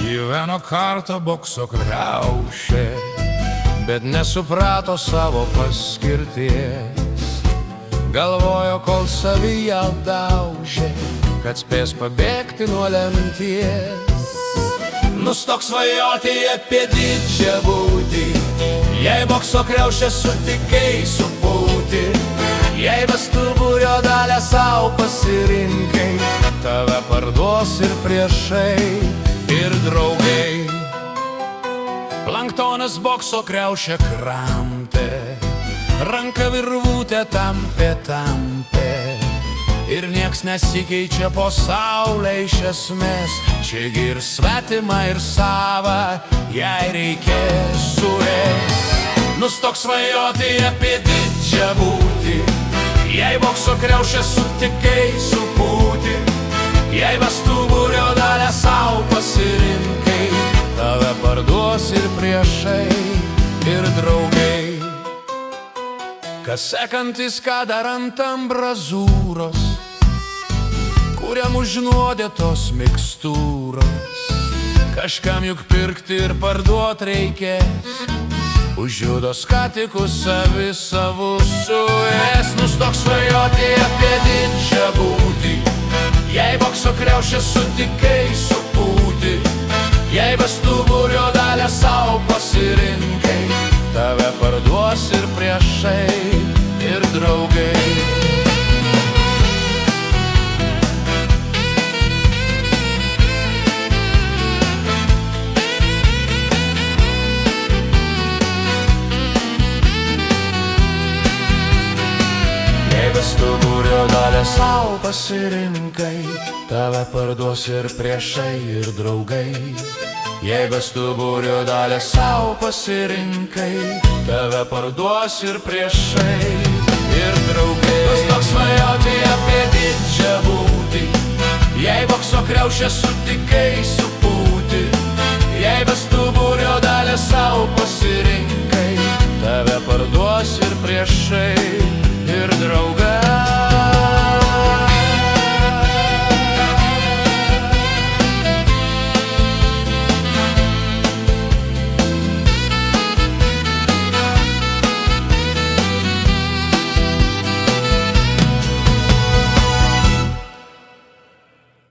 Gyveno kartą bokso kriaušė, bet nesuprato savo paskirties. Galvojo, kol savyje daužė, kad spės pabėgti nuo lemties. Nustok svajoti apie didžią būtį, jei bokso kriaušę sutikai supūti, jei vestuburio dalę sau pasirinkai, tave parduos ir priešai, ir draugai. Planktonas bokso kriaušę kramtė, ranka virvutė tampė, ir nieks nesikeičia po saulę iš esmės. Čiagi ir svetima, ir sava, jei reikės suės. Nustok svajoti apie didžią būtį, jei bokso kriaušę sutikai supūti, jei vestuburio dalę sau pasirinkai, tave parduos ir priešai, ir draugai. Kas sekantis, ką dar ant ambrazūros, kuriam užnuodėtos mikstūros. Kažkam juk pirkti ir parduot reikės, už judos skatikus savi savus suės. Nustok svajoti apie didžią būtį, jei bokso kriaušę sutikai supūti, jei vestuburio dalę sau pasirinkai, tave parduos ir priešai, ir draugai. Jei vestuburio dalę sau pasirinkai, tave parduos ir priešai, ir draugai. Jei vestuburio dalę sau pasirinkai, tave parduos ir priešai, ir draugai. Nustok svajoti apie didžią būtį, jei bokso kriaušę sutikai supūti, jei vestuburio dalę sau pasirinkai, tave parduos ir priešai,